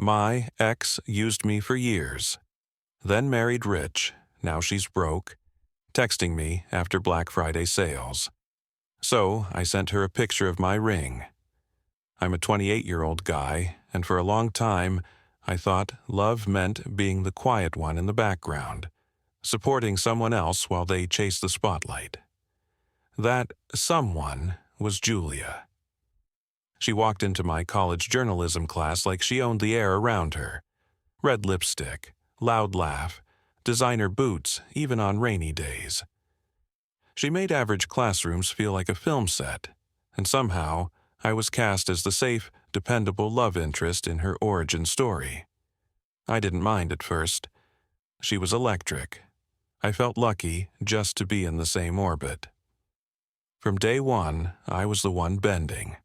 My ex used me for years, then married rich, now she's broke, texting me after Black Friday sales. So I sent her a picture of my ring. I'm a 28-year-old guy, and for a long time, I thought love meant being the quiet one in the background, supporting someone else while they chase the spotlight. That someone was Julia. She walked into my college journalism class like she owned the air around her. Red lipstick, loud laugh, designer boots, even on rainy days. She made average classrooms feel like a film set, and somehow I was cast as the safe, dependable love interest in her origin story. I didn't mind at first. She was electric. I felt lucky just to be in the same orbit. From day one, I was the one bending.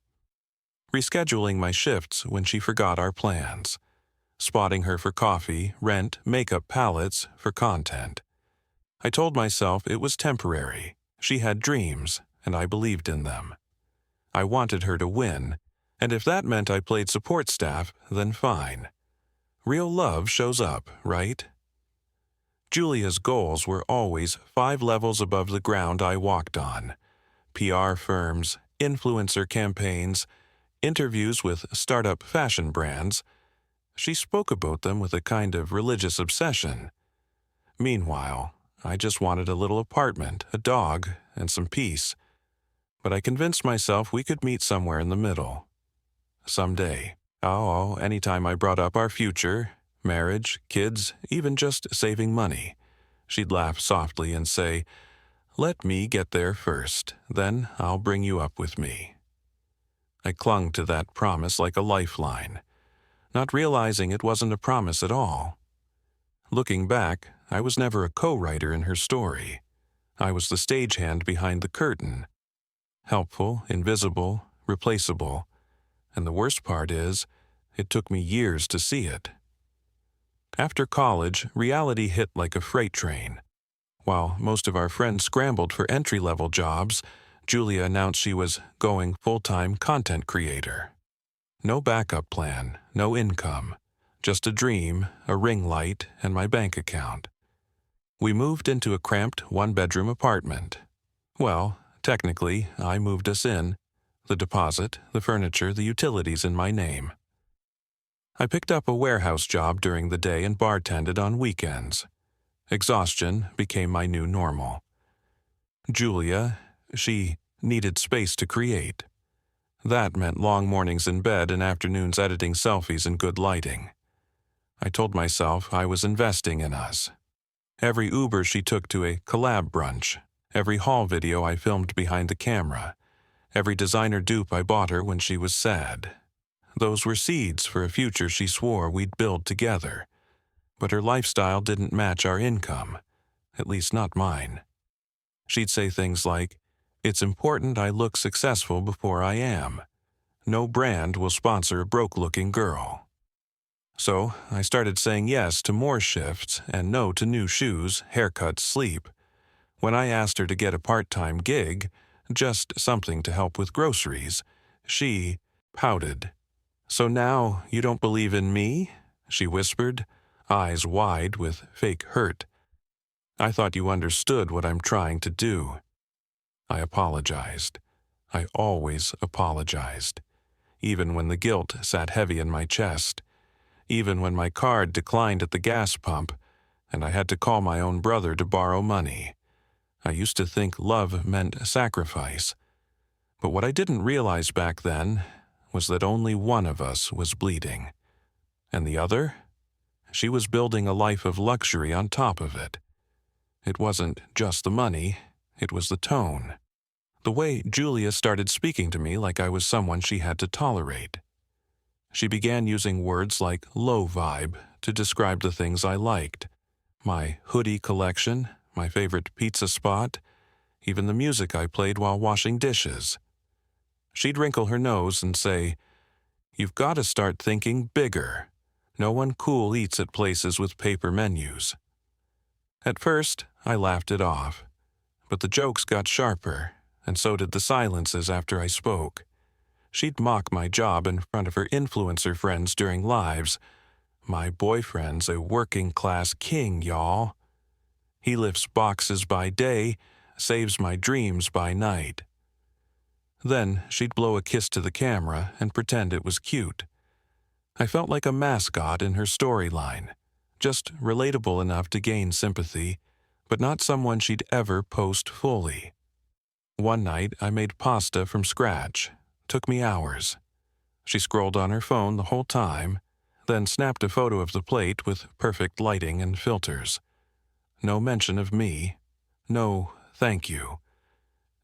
Rescheduling my shifts when she forgot our plans. Spotting her for coffee, rent, makeup palettes for content. I told myself it was temporary. She had dreams, and I believed in them. I wanted her to win, and if that meant I played support staff, then fine. Real love shows up, right? Julia's goals were always 5 levels above the ground I walked on. PR firms, influencer campaigns, interviews with startup fashion brands. She spoke about them with a kind of religious obsession. Meanwhile, I just wanted a little apartment, a dog, and some peace. But I convinced myself we could meet somewhere in the middle. Someday. Anytime I brought up our future, marriage, kids, even just saving money, she'd laugh softly and say, "Let me get there first, then I'll bring you up with me." I clung to that promise like a lifeline, not realizing it wasn't a promise at all. Looking back, I was never a co-writer in her story. I was the stagehand behind the curtain. Helpful, invisible, replaceable. And the worst part is, it took me years to see it. After college, reality hit like a freight train. While most of our friends scrambled for entry-level jobs, Julia announced she was going full-time content creator. No backup plan, no income, just a dream, a ring light, and my bank account. We moved into a cramped one-bedroom apartment. Well, technically, I moved us in. The deposit, the furniture, the utilities in my name. I picked up a warehouse job during the day and bartended on weekends. Exhaustion became my new normal. Julia, she needed space to create. That meant long mornings in bed and afternoons editing selfies in good lighting. I told myself I was investing in us. Every Uber she took to a collab brunch, every haul video I filmed behind the camera, every designer dupe I bought her when she was sad. Those were seeds for a future she swore we'd build together. But her lifestyle didn't match our income, at least not mine. She'd say things like, "It's important I look successful before I am. No brand will sponsor a broke-looking girl." So I started saying yes to more shifts and no to new shoes, haircuts, sleep. When I asked her to get a part-time gig, just something to help with groceries, she pouted. "So now you don't believe in me?" she whispered, eyes wide with fake hurt. "I thought you understood what I'm trying to do." I apologized. I always apologized. Even when the guilt sat heavy in my chest. Even when my card declined at the gas pump, and I had to call my own brother to borrow money. I used to think love meant sacrifice. But what I didn't realize back then was that only one of us was bleeding. And the other? She was building a life of luxury on top of it. It wasn't just the money, it was the tone. The way Julia started speaking to me like I was someone she had to tolerate. She began using words like low vibe to describe the things I liked. My hoodie collection, my favorite pizza spot, even the music I played while washing dishes. She'd wrinkle her nose and say, "You've got to start thinking bigger. No one cool eats at places with paper menus." At first, I laughed it off. But the jokes got sharper, and so did the silences after I spoke. She'd mock my job in front of her influencer friends during lives, My boyfriend's a working-class king, y'all. He lifts boxes by day, saves my dreams by night. Then she'd blow a kiss to the camera and pretend it was cute. I felt like a mascot in her storyline, just relatable enough to gain sympathy, but not someone she'd ever post fully. One night, I made pasta from scratch. Took me hours. She scrolled on her phone the whole time, then snapped a photo of the plate with perfect lighting and filters. No mention of me. No thank you.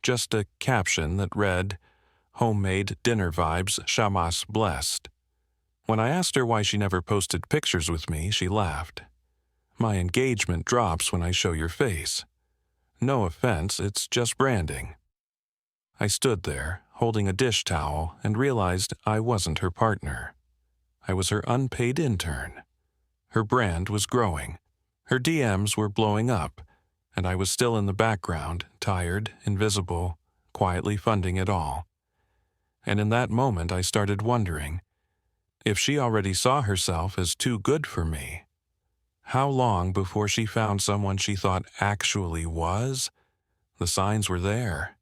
Just a caption that read, "Homemade dinner vibes, Shamas blessed." When I asked her why she never posted pictures with me, she laughed. My engagement drops when I show your face. No offense, it's just branding. I stood there, holding a dish towel, and realized I wasn't her partner. I was her unpaid intern. Her brand was growing. Her DMs were blowing up, and I was still in the background, tired, invisible, quietly funding it all. And in that moment I started wondering, if she already saw herself as too good for me, how long before she found someone she thought actually was? The signs were there.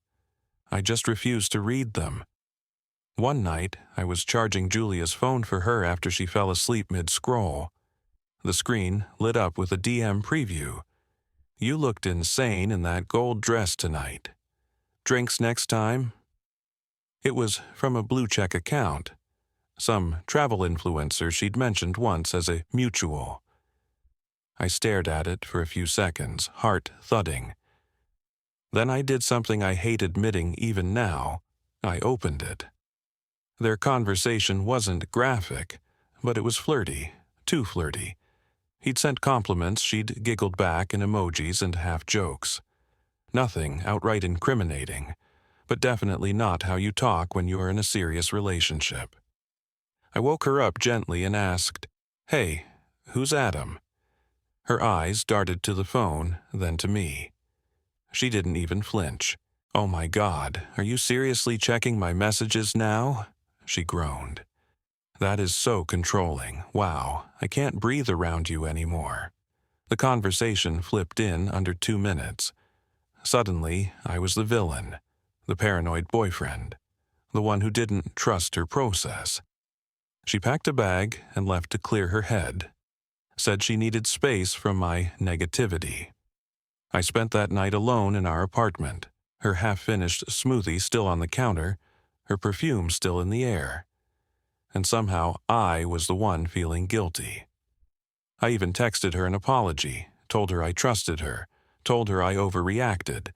I just refused to read them. One night, I was charging Julia's phone for her after she fell asleep mid-scroll. The screen lit up with a DM preview. "You looked insane in that gold dress tonight. Drinks next time?" It was from a blue-check account, some travel influencer she'd mentioned once as a mutual. I stared at it for a few seconds, heart thudding. Then I did something I hate admitting even now. I opened it. Their conversation wasn't graphic, but it was flirty, too flirty. He'd sent compliments, she'd giggled back in emojis and half-jokes. Nothing outright incriminating, but definitely not how you talk when you're in a serious relationship. I woke her up gently and asked, "Hey, who's Adam?" Her eyes darted to the phone, then to me. She didn't even flinch. "Oh my God, are you seriously checking my messages now?" She groaned. "That is so controlling. Wow, I can't breathe around you anymore." The conversation flipped in under 2 minutes. Suddenly, I was the villain, the paranoid boyfriend, the one who didn't trust her process. She packed a bag and left to clear her head. Said she needed space from my negativity. I spent that night alone in our apartment, her half-finished smoothie still on the counter, her perfume still in the air. And somehow I was the one feeling guilty. I even texted her an apology, told her I trusted her, told her I overreacted.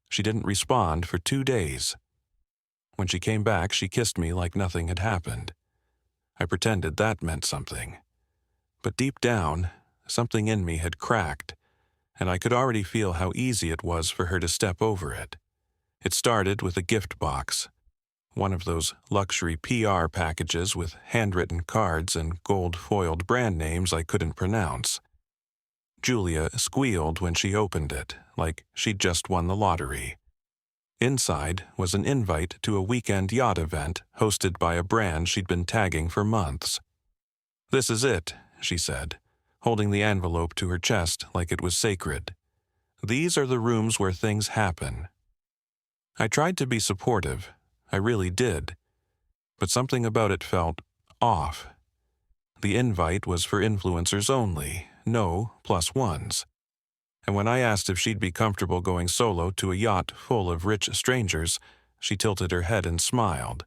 She didn't respond for 2 days. When she came back, she kissed me like nothing had happened. I pretended that meant something. But deep down, something in me had cracked, and I could already feel how easy it was for her to step over it. It started with a gift box, one of those luxury PR packages with handwritten cards and gold-foiled brand names I couldn't pronounce. Julia squealed when she opened it, like she'd just won the lottery. Inside was an invite to a weekend yacht event hosted by a brand she'd been tagging for months. "This is it," she said, holding the envelope to her chest like it was sacred. "These are the rooms where things happen." I tried to be supportive. I really did. But something about it felt off. The invite was for influencers only, no +1s. And when I asked if she'd be comfortable going solo to a yacht full of rich strangers, she tilted her head and smiled.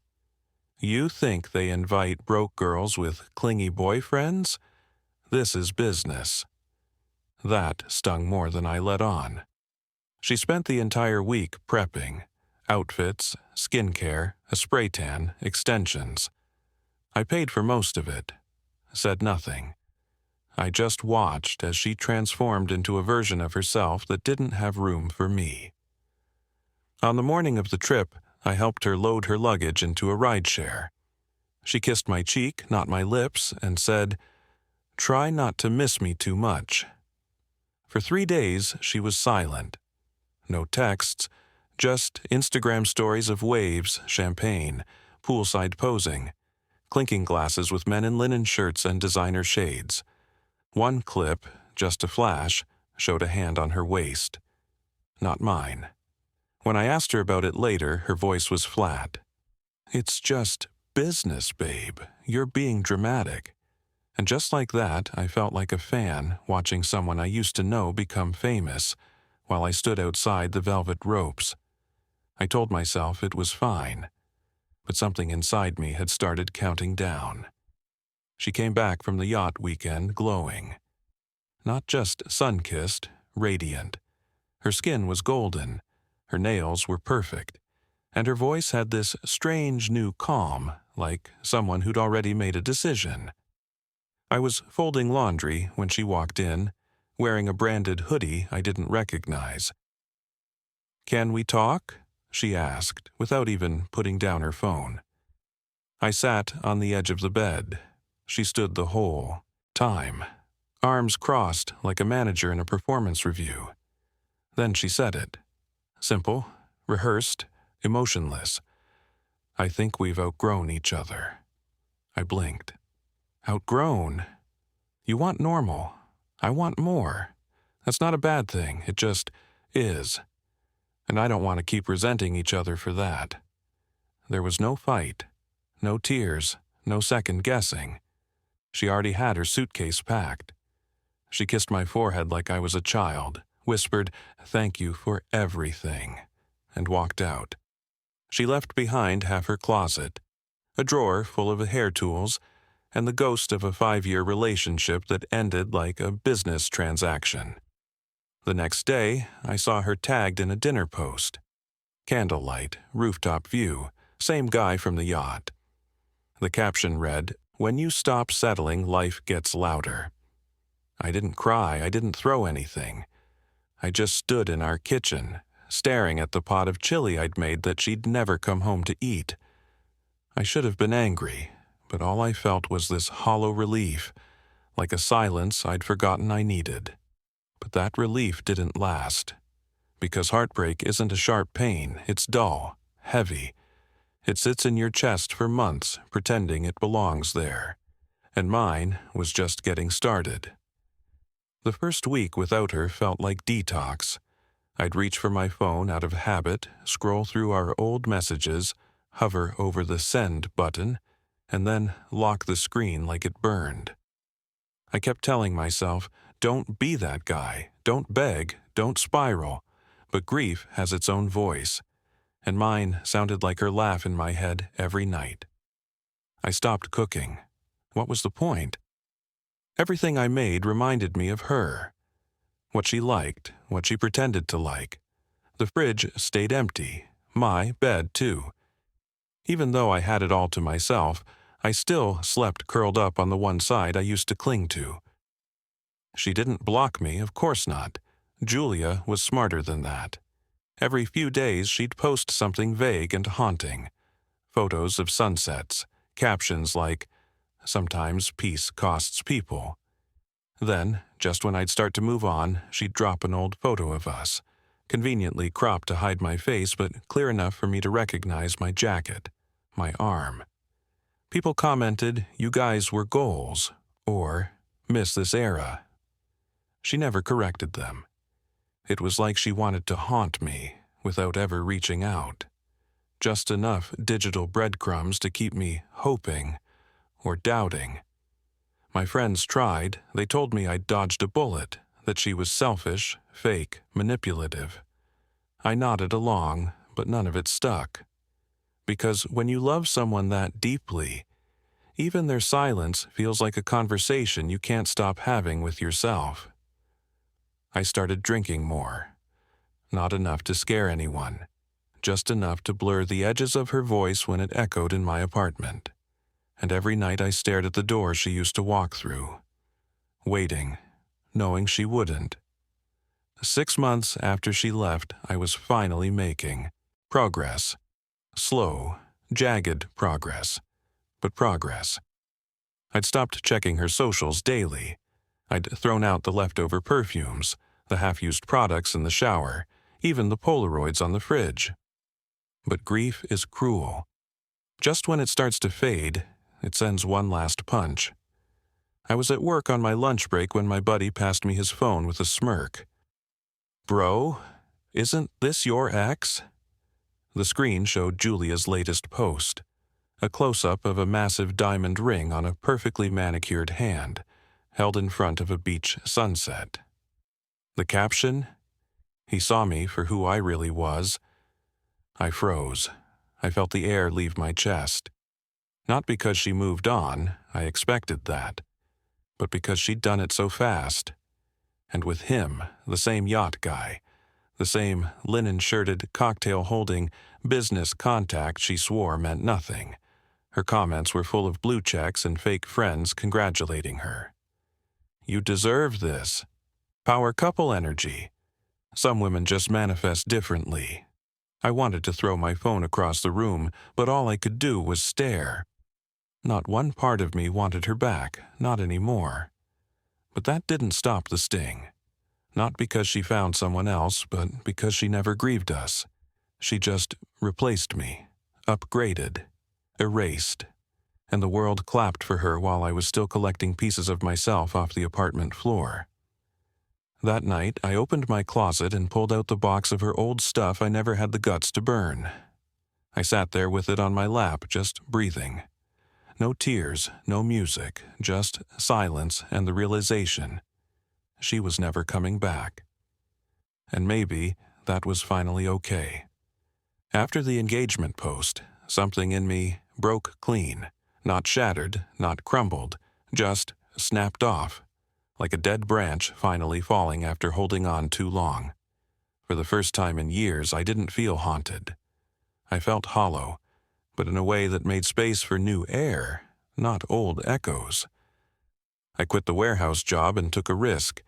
"You think they invite broke girls with clingy boyfriends? This is business." That stung more than I let on. She spent the entire week prepping. Outfits, skincare, a spray tan, extensions. I paid for most of it. Said nothing. I just watched as she transformed into a version of herself that didn't have room for me. On the morning of the trip, I helped her load her luggage into a rideshare. She kissed my cheek, not my lips, and said, "Try not to miss me too much." For 3 days, she was silent. No texts, just Instagram stories of waves, champagne, poolside posing, clinking glasses with men in linen shirts and designer shades. One clip, just a flash, showed a hand on her waist. Not mine. When I asked her about it later, her voice was flat. "It's just business, babe. You're being dramatic." And just like that, I felt like a fan watching someone I used to know become famous while I stood outside the velvet ropes. I told myself it was fine, but something inside me had started counting down. She came back from the yacht weekend glowing. Not just sun-kissed, radiant. Her skin was golden, her nails were perfect, and her voice had this strange new calm, like someone who'd already made a decision. I was folding laundry when she walked in, wearing a branded hoodie I didn't recognize. "Can we talk?" she asked, without even putting down her phone. I sat on the edge of the bed. She stood the whole time, arms crossed like a manager in a performance review. Then she said it. Simple, rehearsed, emotionless. "I think we've outgrown each other." I blinked. Outgrown? You want normal. I want more. That's not a bad thing, it just is. And I don't want to keep resenting each other for that. There was no fight, no tears, no second guessing. She already had her suitcase packed. She kissed my forehead like I was a child, whispered, "Thank you for everything," and walked out. She left behind half her closet, a drawer full of hair tools, and the ghost of a 5-year relationship that ended like a business transaction. The next day, I saw her tagged in a dinner post. Candlelight, rooftop view, same guy from the yacht. The caption read, "When you stop settling, life gets louder." I didn't cry, I didn't throw anything. I just stood in our kitchen, staring at the pot of chili I'd made that she'd never come home to eat. I should have been angry, but all I felt was this hollow relief, like a silence I'd forgotten I needed. But that relief didn't last, because heartbreak isn't a sharp pain, it's dull, heavy. It sits in your chest for months, pretending it belongs there. And mine was just getting started. The first week without her felt like detox. I'd reach for my phone out of habit, scroll through our old messages, hover over the send button, and then lock the screen like it burned. I kept telling myself, don't be that guy, don't beg, don't spiral. But grief has its own voice, and mine sounded like her laugh in my head every night. I stopped cooking. What was the point? Everything I made reminded me of her. What she liked, what she pretended to like. The fridge stayed empty, my bed too. Even though I had it all to myself, I still slept curled up on the one side I used to cling to. She didn't block me, of course not. Julia was smarter than that. Every few days she'd post something vague and haunting. Photos of sunsets, captions like, "Sometimes peace costs people." Then, just when I'd start to move on, she'd drop an old photo of us, conveniently cropped to hide my face but clear enough for me to recognize my jacket, my arm. People commented, "You guys were goals," or "Miss this era." She never corrected them. It was like she wanted to haunt me without ever reaching out. Just enough digital breadcrumbs to keep me hoping or doubting. My friends tried. They told me I'd dodged a bullet, that she was selfish, fake, manipulative. I nodded along, but none of it stuck. Because when you love someone that deeply, even their silence feels like a conversation you can't stop having with yourself. I started drinking more. Not enough to scare anyone. Just enough to blur the edges of her voice when it echoed in my apartment. And every night I stared at the door she used to walk through, waiting, knowing she wouldn't. 6 months after she left, I was finally making progress. Slow, jagged progress, but progress. I'd stopped checking her socials daily. I'd thrown out the leftover perfumes, the half-used products in the shower, even the Polaroids on the fridge. But grief is cruel. Just when it starts to fade, it sends one last punch. I was at work on my lunch break when my buddy passed me his phone with a smirk. "Bro, isn't this your ex?" The screen showed Julia's latest post, a close-up of a massive diamond ring on a perfectly manicured hand, held in front of a beach sunset. The caption? "He saw me for who I really was." I froze. I felt the air leave my chest. Not because she moved on, I expected that, but because she'd done it so fast. And with him, the same yacht guy, the same linen-shirted, cocktail-holding business contact she swore meant nothing. Her comments were full of blue checks and fake friends congratulating her. "You deserve this." Power couple energy. Some women just manifest differently. I wanted to throw my phone across the room, but all I could do was stare. Not one part of me wanted her back, not anymore. But that didn't stop the sting. Not because she found someone else, but because she never grieved us. She just replaced me, upgraded, erased, and the world clapped for her while I was still collecting pieces of myself off the apartment floor. That night, I opened my closet and pulled out the box of her old stuff I never had the guts to burn. I sat there with it on my lap, just breathing. No tears, no music, just silence and the realization she was never coming back. And maybe that was finally okay. After the engagement post, something in me broke clean, not shattered, not crumbled, just snapped off, like a dead branch finally falling after holding on too long. For the first time in years, I didn't feel haunted. I felt hollow, but in a way that made space for new air, not old echoes. I quit the warehouse job and took a risk,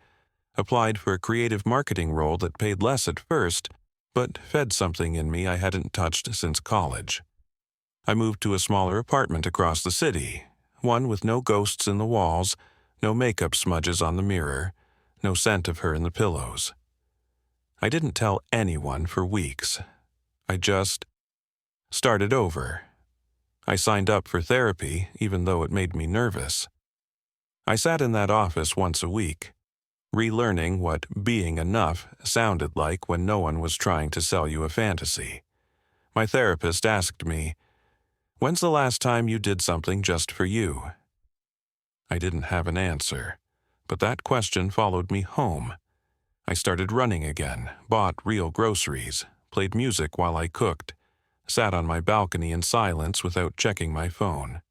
applied for a creative marketing role that paid less at first, but fed something in me I hadn't touched since college. I moved to a smaller apartment across the city, one with no ghosts in the walls, no makeup smudges on the mirror, no scent of her in the pillows. I didn't tell anyone for weeks. I just started over. I signed up for therapy, even though it made me nervous. I sat in that office once a week, relearning what being enough sounded like when no one was trying to sell you a fantasy. My therapist asked me, "When's the last time you did something just for you?" I didn't have an answer, but that question followed me home. I started running again, bought real groceries, played music while I cooked, sat on my balcony in silence without checking my phone.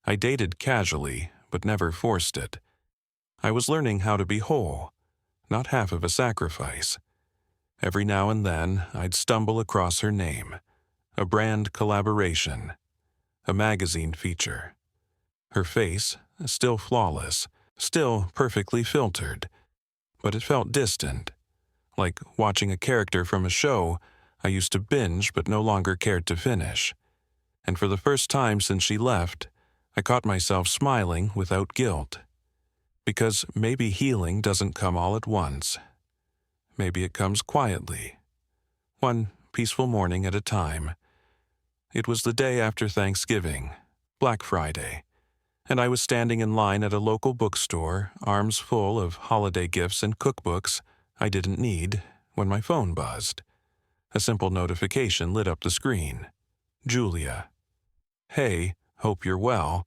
I dated casually, but never forced it. I was learning how to be whole, not half of a sacrifice. Every now and then, I'd stumble across her name, a brand collaboration, a magazine feature. Her face, still flawless, still perfectly filtered, but it felt distant, like watching a character from a show I used to binge but no longer cared to finish. And for the first time since she left, I caught myself smiling without guilt. Because maybe healing doesn't come all at once. Maybe it comes quietly, one peaceful morning at a time. It was the day after Thanksgiving, Black Friday, and I was standing in line at a local bookstore, arms full of holiday gifts and cookbooks I didn't need, when my phone buzzed. A simple notification lit up the screen. Julia. "Hey, hope you're well."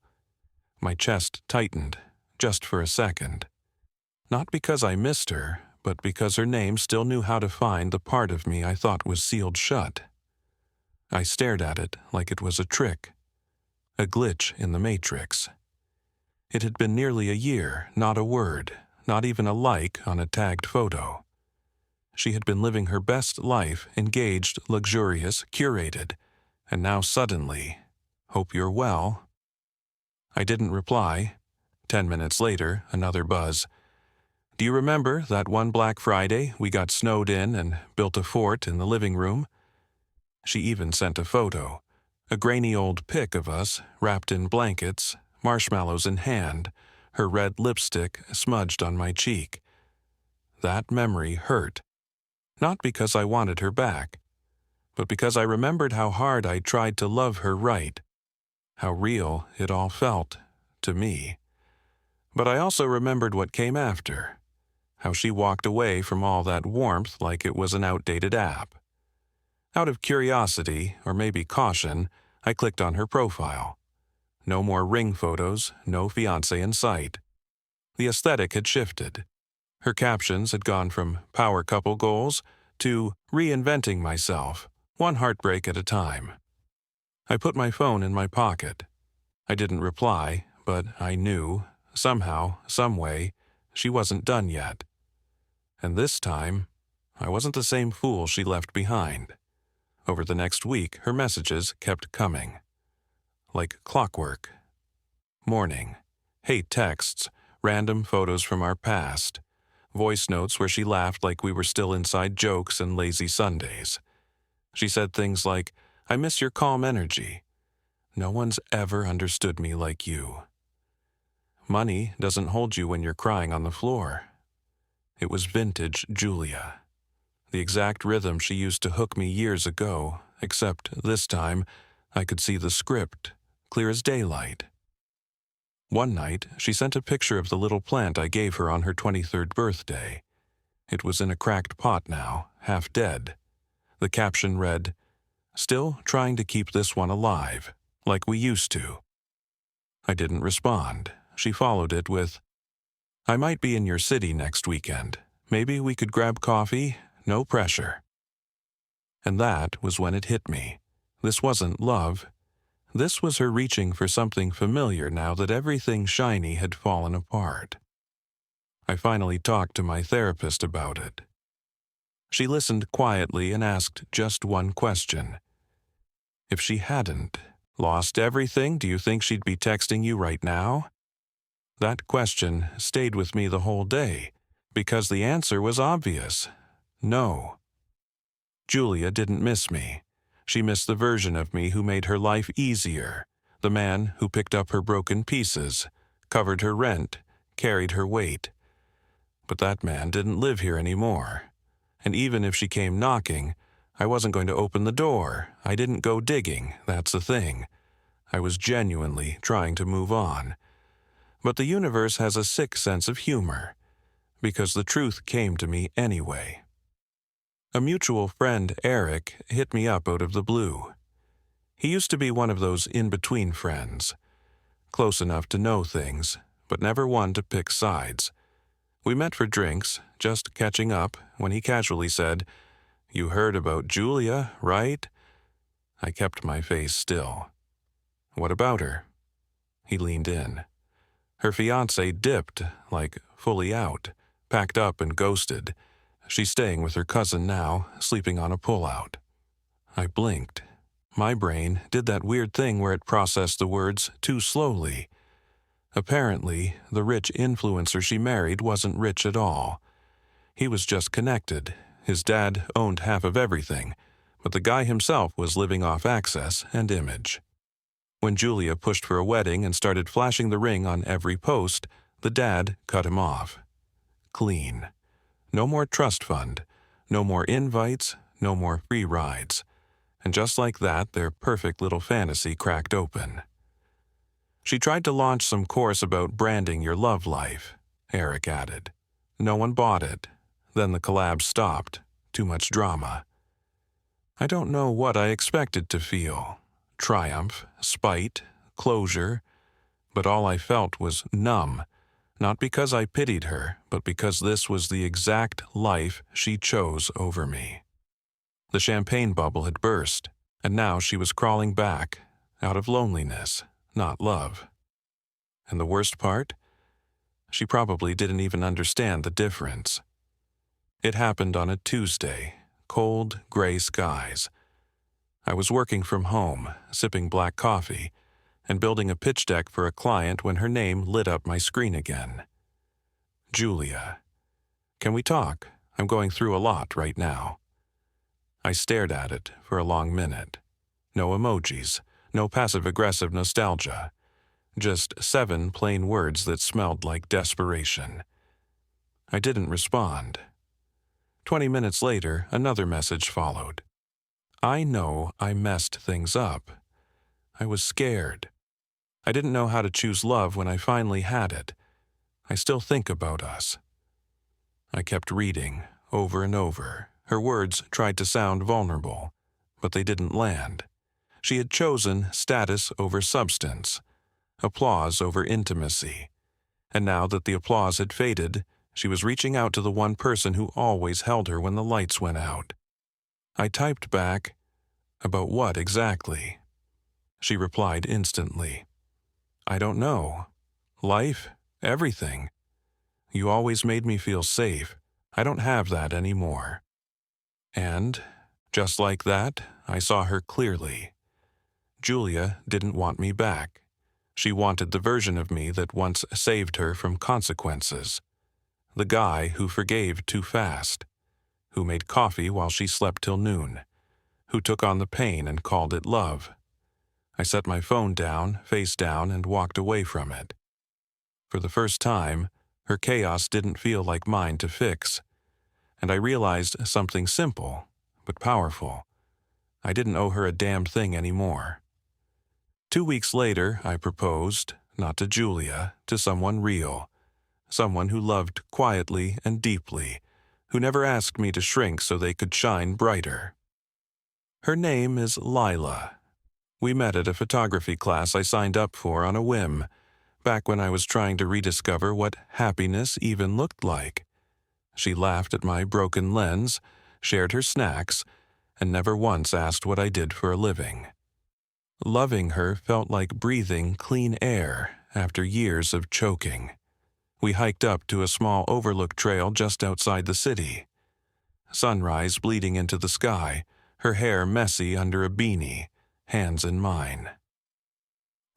My chest tightened, just for a second. Not because I missed her, but because her name still knew how to find the part of me I thought was sealed shut. I stared at it like it was a trick, a glitch in the matrix. It had been nearly a year, not a word, not even a like on a tagged photo. She had been living her best life, engaged, luxurious, curated, and now suddenly, "Hope you're well." I didn't reply. 10 minutes later, another buzz. "Do you remember that one Black Friday we got snowed in and built a fort in the living room?" She even sent a photo, a grainy old pic of us wrapped in blankets, marshmallows in hand, her red lipstick smudged on my cheek. That memory hurt. Not because I wanted her back, but because I remembered how hard I tried to love her right, how real it all felt to me. But I also remembered what came after, how she walked away from all that warmth like it was an outdated app. Out of curiosity, or maybe caution, I clicked on her profile. No more ring photos, no fiancé in sight. The aesthetic had shifted. Her captions had gone from power couple goals to reinventing myself, one heartbreak at a time. I put my phone in my pocket. I didn't reply, but I knew, somehow, someway, she wasn't done yet. And this time, I wasn't the same fool she left behind. Over the next week, her messages kept coming. Like clockwork. Morning. Hate texts, random photos from our past. Voice notes where she laughed like we were still inside jokes and lazy Sundays. She said things like, "I miss your calm energy. No one's ever understood me like you." Money doesn't hold you when you're crying on the floor. It was vintage Julia. The exact rhythm she used to hook me years ago, except this time I could see the script, clear as daylight. One night, she sent a picture of the little plant I gave her on her 23rd birthday. It was in a cracked pot now, half dead. The caption read, "Still trying to keep this one alive, like we used to." I didn't respond. She followed it with, "I might be in your city next weekend. Maybe we could grab coffee, no pressure." And that was when it hit me. This wasn't love. This was her reaching for something familiar now that everything shiny had fallen apart. I finally talked to my therapist about it. She listened quietly and asked just one question. If she hadn't lost everything, do you think she'd be texting you right now? That question stayed with me the whole day, because the answer was obvious. No. Julia didn't miss me. She missed the version of me who made her life easier, the man who picked up her broken pieces, covered her rent, carried her weight. But that man didn't live here anymore. And even if she came knocking, I wasn't going to open the door. I didn't go digging, that's the thing. I was genuinely trying to move on. But the universe has a sick sense of humor, because the truth came to me anyway. A mutual friend, Eric, hit me up out of the blue. He used to be one of those in-between friends, close enough to know things, but never one to pick sides. We met for drinks, just catching up, when he casually said, "You heard about Julia, right?" I kept my face still. "What about her?" He leaned in. Her fiancé dipped, like fully out, packed up and ghosted. She's staying with her cousin now, sleeping on a pullout. I blinked. My brain did that weird thing where it processed the words too slowly. Apparently, the rich influencer she married wasn't rich at all. He was just connected. His dad owned half of everything, but the guy himself was living off access and image. When Julia pushed for a wedding and started flashing the ring on every post, the dad cut him off. Clean. No more trust fund, no more invites, no more free rides. And just like that, their perfect little fantasy cracked open. She tried to launch some course about branding your love life, Eric added. No one bought it. Then the collab stopped. Too much drama. I don't know what I expected to feel. Triumph, spite, closure. But all I felt was numb. Not because I pitied her, but because this was the exact life she chose over me. The champagne bubble had burst, and now she was crawling back, out of loneliness, not love. And the worst part? She probably didn't even understand the difference. It happened on a Tuesday, cold, gray skies. I was working from home, sipping black coffee, and building a pitch deck for a client when her name lit up my screen again. Julia. "Can we talk? I'm going through a lot right now." I stared at it for a long minute. No emojis, no passive-aggressive nostalgia. Just 7 plain words that smelled like desperation. I didn't respond. 20 minutes later, another message followed. I know I messed things up. I was scared. I didn't know how to choose love when I finally had it. I still think about us." I kept reading, over and over. Her words tried to sound vulnerable, but they didn't land. She had chosen status over substance, applause over intimacy. And now that the applause had faded, she was reaching out to the one person who always held her when the lights went out. I typed back, "About what exactly?" She replied instantly, "I don't know. Life, everything. You always made me feel safe. I don't have that anymore." And, just like that, I saw her clearly. Julia didn't want me back. She wanted the version of me that once saved her from consequences. The guy who forgave too fast, who made coffee while she slept till noon, who took on the pain and called it love. I set my phone down, face down, and walked away from it. For the first time, her chaos didn't feel like mine to fix, and I realized something simple, but powerful. I didn't owe her a damn thing anymore. 2 weeks later, I proposed, not to Julia, to someone real, someone who loved quietly and deeply, who never asked me to shrink so they could shine brighter. Her name is Lila. We met at a photography class I signed up for on a whim, back when I was trying to rediscover what happiness even looked like. She laughed at my broken lens, shared her snacks, and never once asked what I did for a living. Loving her felt like breathing clean air after years of choking. We hiked up to a small overlook trail just outside the city. Sunrise bleeding into the sky, her hair messy under a beanie, hands in mine.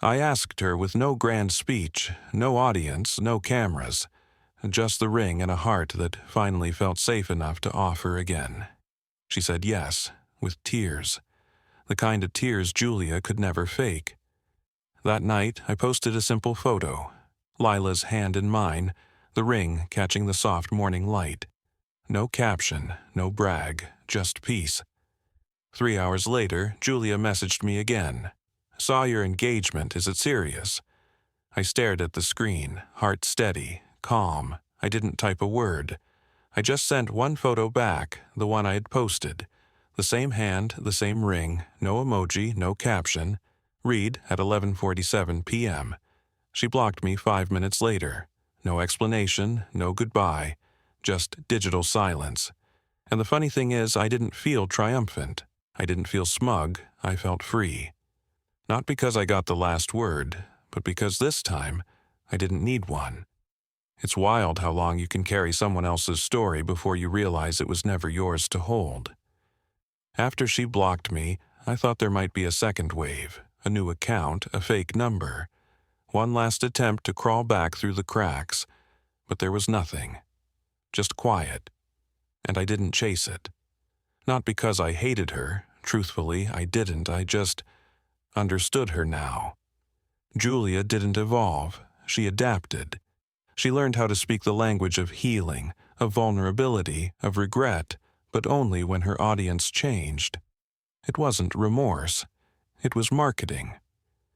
I asked her with no grand speech, no audience, no cameras, just the ring and a heart that finally felt safe enough to offer again. She said yes, with tears, the kind of tears Julia could never fake. That night, I posted a simple photo, Lila's hand in mine, the ring catching the soft morning light. No caption, no brag, just peace. 3 hours later, Julia messaged me again. "Saw your engagement, is it serious?" I stared at the screen, heart steady, calm. I didn't type a word. I just sent one photo back, the one I had posted. The same hand, the same ring, no emoji, no caption. Read at 11:47 p.m. She blocked me 5 minutes later. No explanation, no goodbye, just digital silence. And the funny thing is, I didn't feel triumphant. I didn't feel smug. I felt free. Not because I got the last word, but because this time, I didn't need one. It's wild how long you can carry someone else's story before you realize it was never yours to hold. After she blocked me, I thought there might be a second wave, a new account, a fake number. One last attempt to crawl back through the cracks, but there was nothing. Just quiet. And I didn't chase it. Not because I hated her. Truthfully, I didn't. I just understood her now. Julia didn't evolve. She adapted. She learned how to speak the language of healing, of vulnerability, of regret, but only when her audience changed. It wasn't remorse. It was marketing.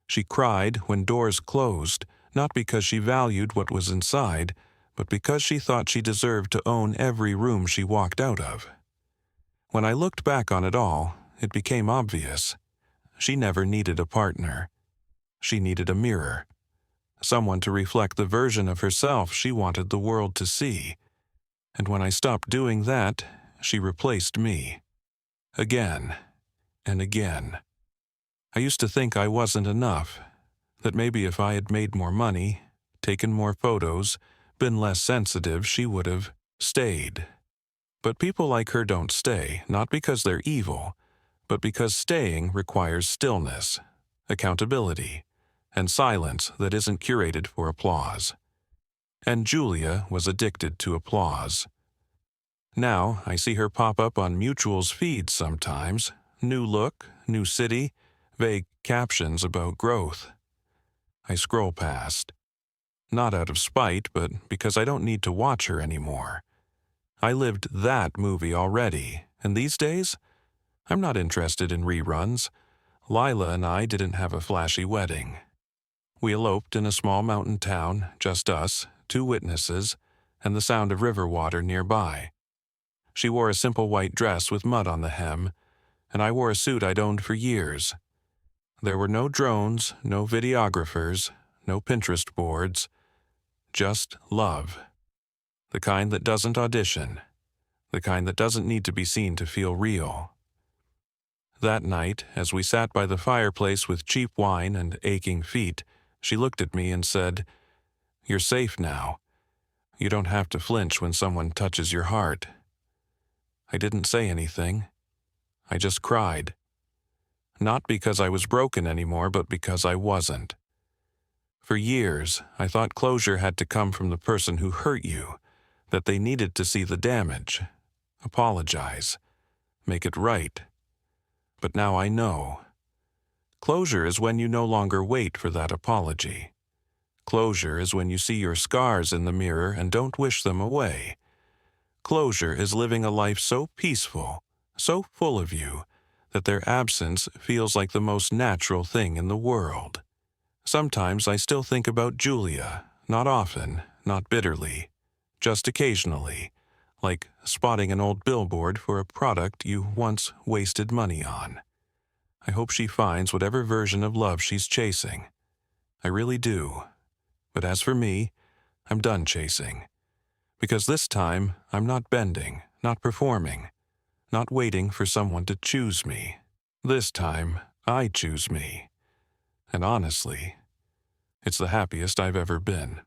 She cried when doors closed, not because she valued what was inside, but because she thought she deserved to own every room she walked out of. When I looked back on it all, it became obvious. She never needed a partner. She needed a mirror. Someone to reflect the version of herself she wanted the world to see. And when I stopped doing that, she replaced me. Again and again. I used to think I wasn't enough, that maybe if I had made more money, taken more photos, been less sensitive, she would have stayed. But people like her don't stay, not because they're evil, but because staying requires stillness, accountability, and silence that isn't curated for applause. And Julia was addicted to applause. Now I see her pop up on Mutual's feeds sometimes, new look, new city, vague captions about growth. I scroll past. Not out of spite, but because I don't need to watch her anymore. I lived that movie already, and these days, I'm not interested in reruns. Lila and I didn't have a flashy wedding. We eloped in a small mountain town, just us, 2 witnesses, and the sound of river water nearby. She wore a simple white dress with mud on the hem, and I wore a suit I'd owned for years. There were no drones, no videographers, no Pinterest boards, just love. The kind that doesn't audition, the kind that doesn't need to be seen to feel real. That night, as we sat by the fireplace with cheap wine and aching feet, she looked at me and said, "You're safe now. You don't have to flinch when someone touches your heart." I didn't say anything. I just cried. Not because I was broken anymore, but because I wasn't. For years, I thought closure had to come from the person who hurt you, that they needed to see the damage, apologize, make it right. But now I know. Closure is when you no longer wait for that apology. Closure is when you see your scars in the mirror and don't wish them away. Closure is living a life so peaceful, so full of you, that their absence feels like the most natural thing in the world. Sometimes I still think about Julia, not often, not bitterly, just occasionally, like spotting an old billboard for a product you once wasted money on. I hope she finds whatever version of love she's chasing. I really do. But as for me, I'm done chasing. Because this time, I'm not bending, not performing, not waiting for someone to choose me. This time, I choose me. And honestly, it's the happiest I've ever been.